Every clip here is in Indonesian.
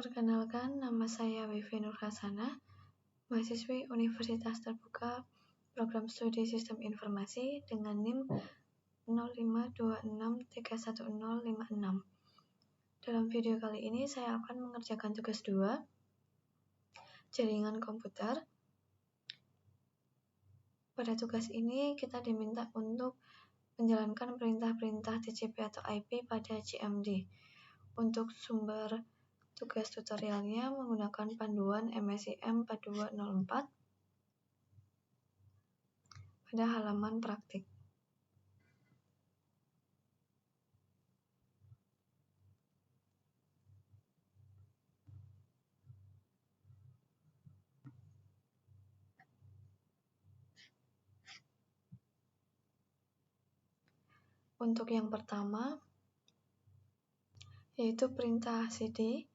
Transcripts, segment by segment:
Perkenalkan, nama saya Wifi Nurhasana, mahasiswi Universitas Terbuka Program Studi Sistem Informasi dengan NIM 052631056. Dalam video kali ini saya akan mengerjakan tugas 2, jaringan komputer. Pada tugas ini kita diminta untuk menjalankan perintah-perintah TCP atau IP pada CMD. Untuk sumber tugas tutorialnya menggunakan panduan MSIM 4204 pada halaman praktik. Untuk yang pertama, yaitu perintah cd.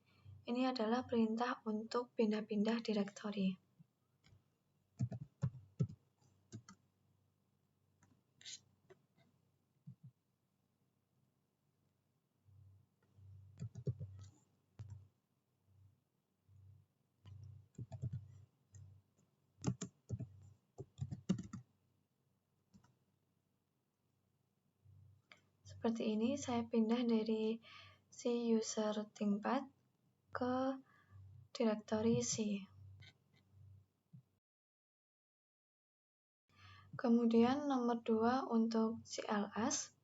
Ini adalah perintah untuk pindah-pindah direktori. Seperti ini, saya pindah dari si user ThinkPad ke direktori C. Kemudian nomor 2 untuk CLS.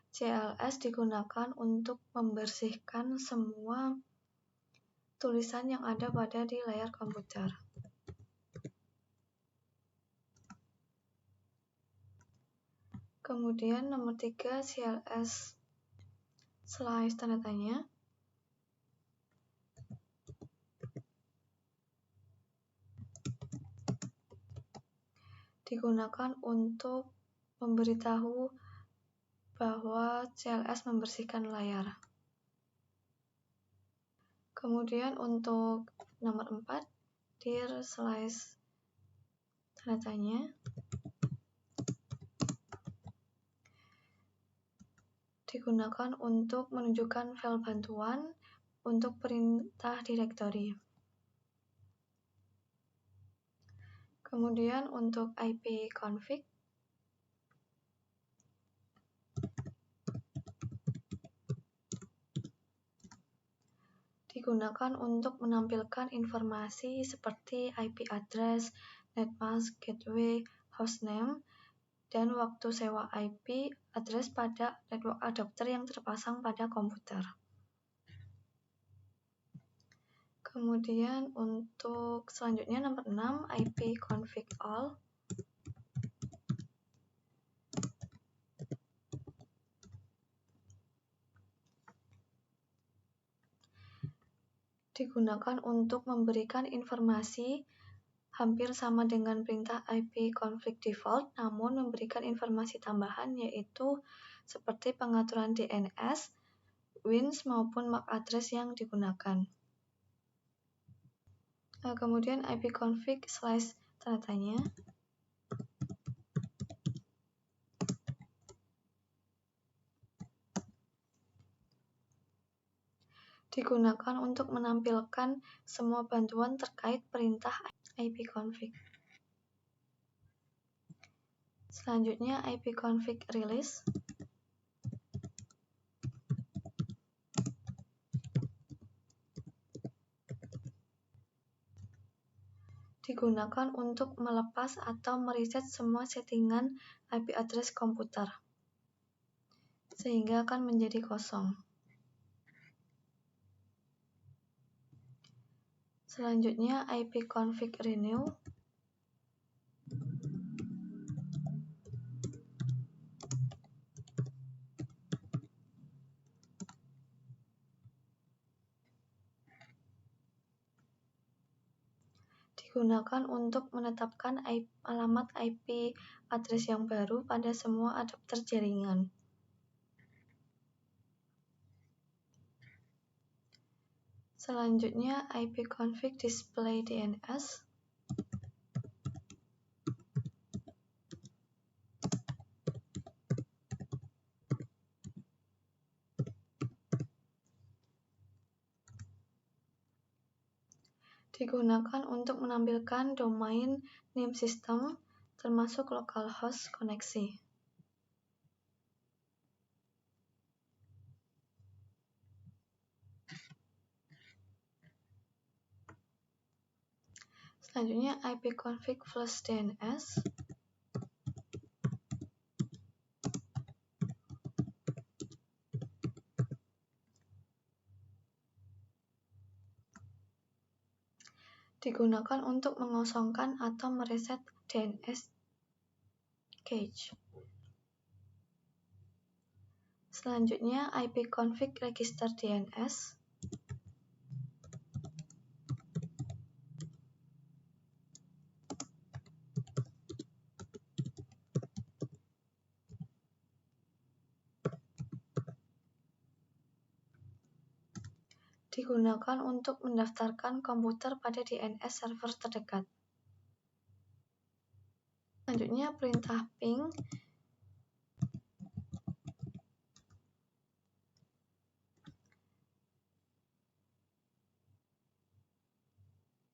CLS digunakan untuk membersihkan semua tulisan yang ada pada di layar komputer. Kemudian nomor 3 CLS slice tanda tanya. Digunakan untuk memberitahu bahwa CLS membersihkan layar. Kemudian untuk nomor 4 dir slice tanda tanya. Digunakan untuk menunjukkan file bantuan untuk perintah direktori. Kemudian untuk ipconfig digunakan untuk menampilkan informasi seperti IP address, netmask, gateway, hostname, dan waktu sewa IP address pada network adapter yang terpasang pada komputer. Kemudian untuk selanjutnya nomor 6 ipconfig all digunakan untuk memberikan informasi hampir sama dengan perintah ipconfig default, namun memberikan informasi tambahan yaitu seperti pengaturan DNS, WINS maupun MAC address yang digunakan. Kemudian ipconfig slice tanda tanya. Digunakan untuk menampilkan semua bantuan terkait perintah ipconfig. Selanjutnya ipconfig release. Digunakan untuk melepas atau mereset semua settingan IP address komputer, sehingga akan menjadi kosong. Selanjutnya ipconfig renew. Digunakan untuk menetapkan alamat IP address yang baru pada semua adapter jaringan. Selanjutnya ipconfig display DNS. Digunakan untuk menampilkan domain name system, termasuk localhost koneksi. Selanjutnya ipconfig plus DNS. Digunakan untuk mengosongkan atau mereset DNS cache. Selanjutnya ipconfig register DNS. Digunakan untuk mendaftarkan komputer pada DNS server terdekat. Selanjutnya perintah ping.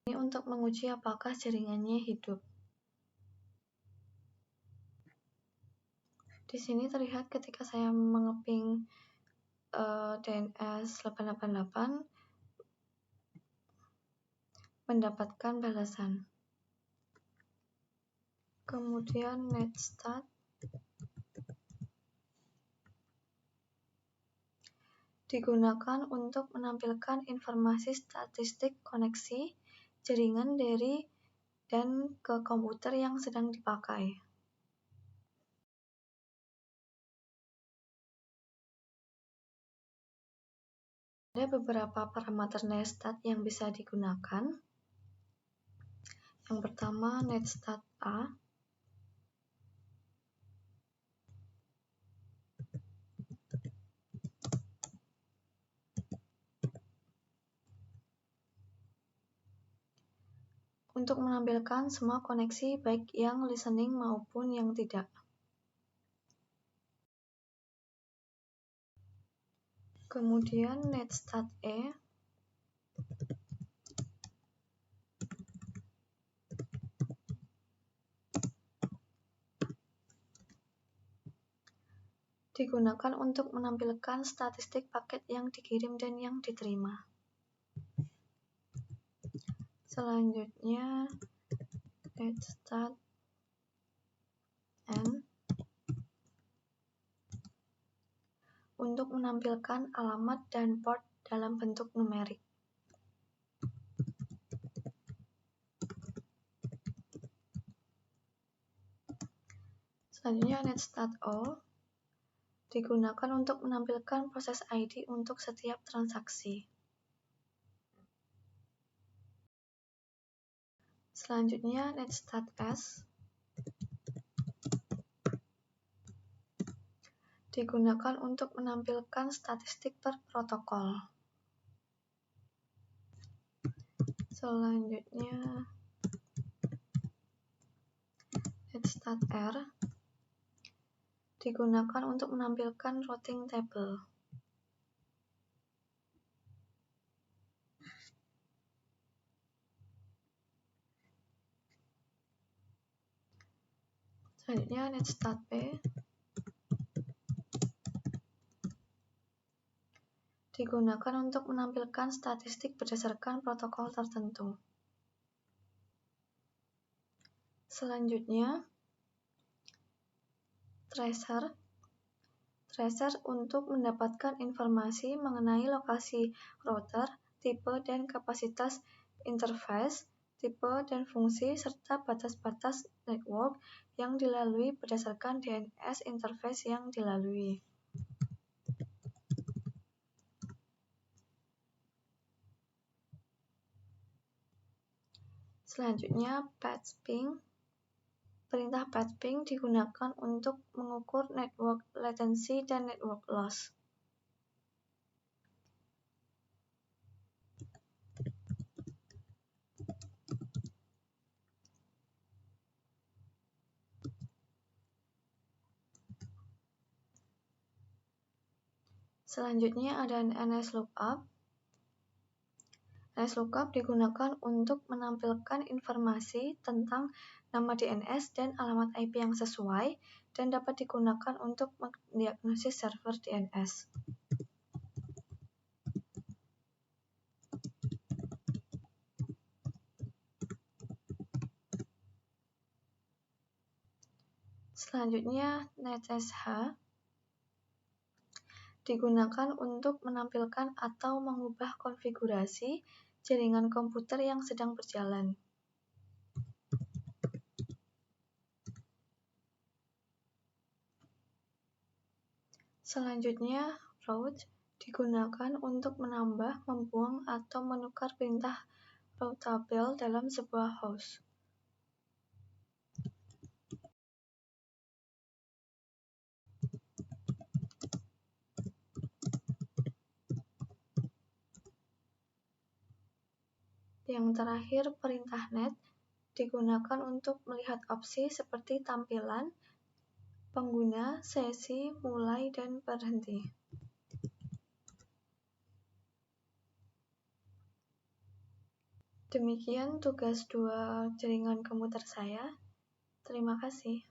Ini untuk menguji apakah jaringannya hidup. Di sini terlihat ketika saya mengeping DNS 888 mendapatkan balasan. Kemudian netstat. Digunakan untuk menampilkan informasi statistik koneksi jaringan dari dan ke komputer yang sedang dipakai. Ada beberapa parameter netstat yang bisa digunakan. Yang pertama netstat A. Untuk menampilkan semua koneksi baik yang listening maupun yang tidak. Kemudian netstat E. Digunakan untuk menampilkan statistik paket yang dikirim dan yang diterima. Selanjutnya netstat N untuk menampilkan alamat dan port dalam bentuk numerik. Selanjutnya netstat O digunakan untuk menampilkan proses ID untuk setiap transaksi. Selanjutnya netstat S digunakan untuk menampilkan statistik per protokol. Selanjutnya netstat R digunakan untuk menampilkan routing table. Selanjutnya netstat P digunakan untuk menampilkan statistik berdasarkan protokol tertentu. Selanjutnya tracer untuk mendapatkan informasi mengenai lokasi router, tipe dan kapasitas interface, tipe dan fungsi, serta batas-batas network yang dilalui berdasarkan DNS interface yang dilalui. Selanjutnya patchping. Perintah patchping digunakan untuk mengukur network latency dan network loss. Selanjutnya ada NS lookup. Ls lookup digunakan untuk menampilkan informasi tentang nama DNS dan alamat IP yang sesuai, dan dapat digunakan untuk mendiagnosis server DNS. Selanjutnya, NetSH digunakan untuk menampilkan atau mengubah konfigurasi jaringan komputer yang sedang berjalan. Selanjutnya, route digunakan untuk menambah, membuang, atau menukar perintah route tabel dalam sebuah host. Yang terakhir, perintah net digunakan untuk melihat opsi seperti tampilan, pengguna, sesi, mulai, dan berhenti. Demikian tugas 2 jaringan komputer saya. Terima kasih.